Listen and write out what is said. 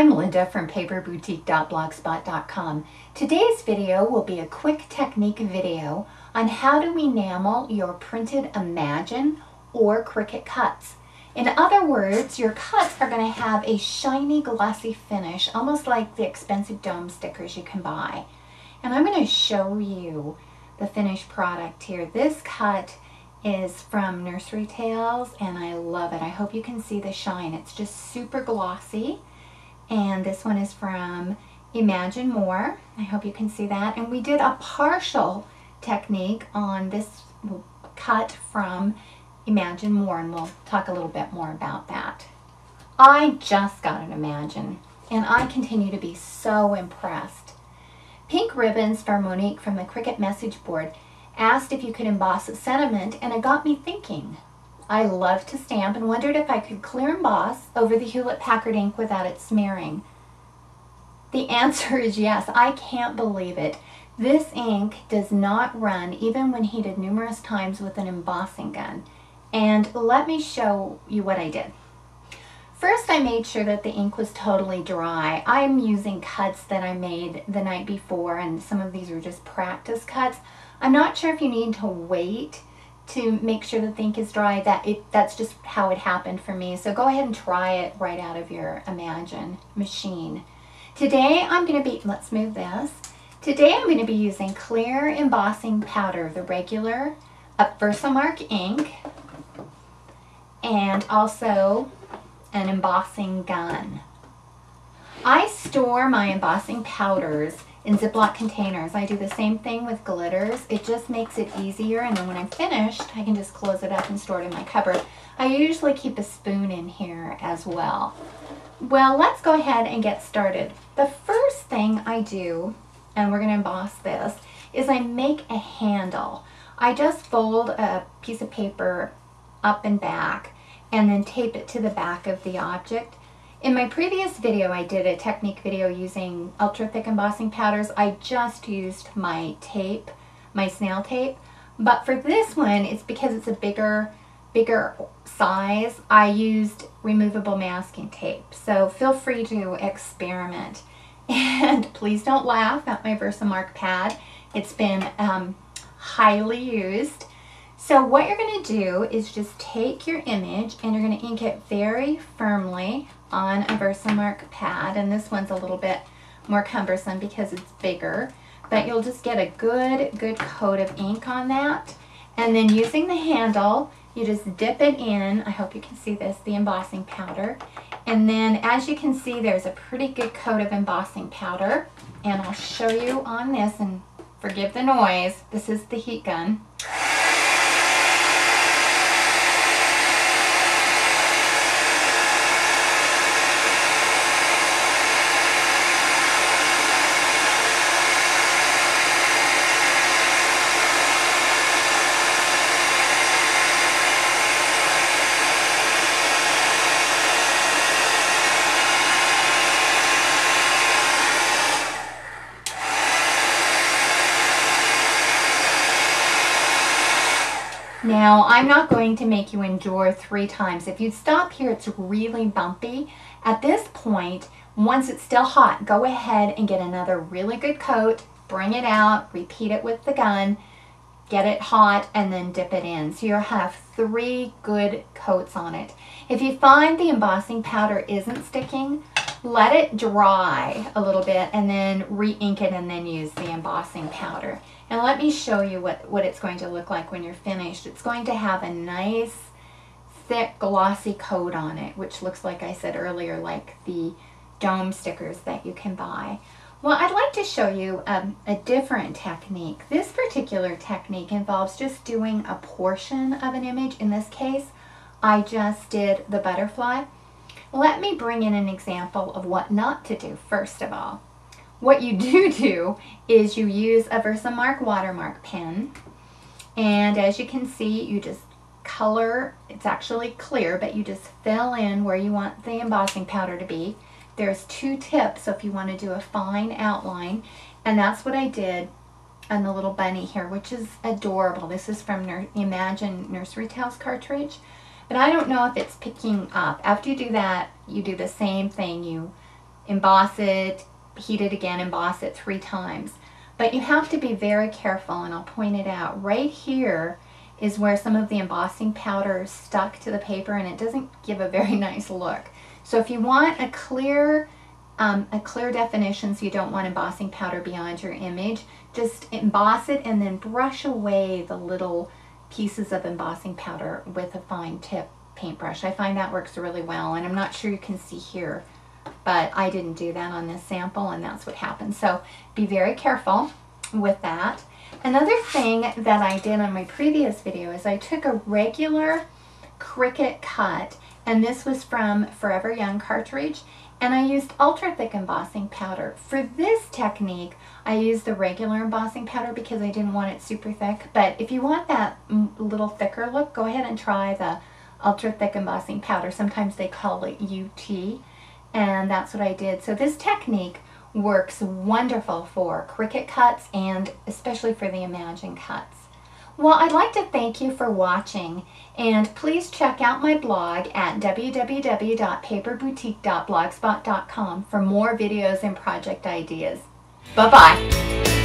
I'm Linda from paperboutique.blogspot.com. Today's video will be a quick technique video on how to enamel your printed Imagine or Cricut cuts. In other words, your cuts are going to have a shiny glossy finish, almost like the expensive dome stickers you can buy. And I'm going to show you the finished product here. This cut is from Nursery Tales and I love it. I hope you can see the shine. It's just super glossy. And this one is from Imagine More. I hope you can see that. And we did a partial technique on this cut from Imagine More, and we'll talk a little bit more about that. I just got an Imagine, and I continue to be so impressed. Pink Ribbons for Monique from the Cricut message board asked if you could emboss a sentiment, and it got me thinking. I love to stamp and wondered if I could clear emboss over the Hewlett-Packard ink without it smearing. The answer is yes. I can't believe it. This ink does not run even when heated numerous times with an embossing gun. And let me show you what I did. First, I made sure that the ink was totally dry. I'm using cuts that I made the night before, and some of these are just practice cuts. I'm not sure if you need to wait to make sure the ink is dry. That's just how it happened for me. So go ahead and try it right out of your Imagine machine. Today I'm going to be, let's move this. Today I'm going to be using Clear-Embossing powder, the regular Versamark ink, and also an embossing gun. I store my embossing powders in Ziploc containers. I do the same thing with glitters. It just makes it easier, and then when I'm finished, I can just close it up and store it in my cupboard. I usually keep a spoon in here as well. Well, let's go ahead and get started. The first thing I do, and we're going to emboss this, is I make a handle. I just fold a piece of paper up and back and then tape it to the back of the object. In my previous video, I did a technique video using ultra thick embossing powders. I just used my tape, my snail tape. But for this one, it's because it's a bigger size, I used removable masking tape. So feel free to experiment. And please don't laugh at my Versamark pad. It's been highly used. So what you're going to do is just take your image and you're going to ink it very firmly on a Versamark pad, and this one's a little bit more cumbersome because it's bigger, but you'll just get a good coat of ink on that, and then using the handle you just dip it in. I hope you can see this, the embossing powder, and then as you can see there's a pretty good coat of embossing powder, and I'll show you on this, and forgive the noise, this is the heat gun. Now, I'm not going to make you endure 3 times. If you stop here, it's really bumpy. At this point, once it's still hot, go ahead and get another really good coat, bring it out, repeat it with the gun, get it hot, and then dip it in. So you'll have 3 good coats on it. If you find the embossing powder isn't sticking, let it dry a little bit and then re-ink it and then use the embossing powder. And let me show you what it's going to look like when you're finished. It's going to have a nice, thick, glossy coat on it, which looks, like I said earlier, like the dome stickers that you can buy. Well, I'd like to show you a different technique. This particular technique involves just doing a portion of an image. In this case, I just did the butterfly. Let me bring in an example of what not to do, first of all. What you do is you use a Versamark watermark pen, and as you can see, you just color, it's actually clear, but you just fill in where you want the embossing powder to be. There's 2 tips, so if you want to do a fine outline, and that's what I did on the little bunny here, which is adorable. This is from Imagine Nursery Tales cartridge. But I don't know if it's picking up. After you do that, you do the same thing. You emboss it, heat it again, emboss it 3 times. But you have to be very careful, and I'll point it out. Right here is where some of the embossing powder is stuck to the paper, and it doesn't give a very nice look. So if you want a clear definition, so you don't want embossing powder beyond your image, just emboss it and then brush away the little pieces of embossing powder with a fine tip paintbrush. I find that works really well, and I'm not sure you can see here, but I didn't do that on this sample, and that's what happened. So be very careful with that. Another thing that I did on my previous video is I took a regular Cricut cut, and this was from Forever Young cartridge, and I used ultra thick embossing powder. For this technique, I used the regular embossing powder because I didn't want it super thick, but if you want that little thicker look, go ahead and try the ultra thick embossing powder. Sometimes they call it UT, and that's what I did. So this technique works wonderful for Cricut cuts and especially for the Imagine cuts. Well, I'd like to thank you for watching, and please check out my blog at www.paperboutique.blogspot.com for more videos and project ideas. Bye-bye.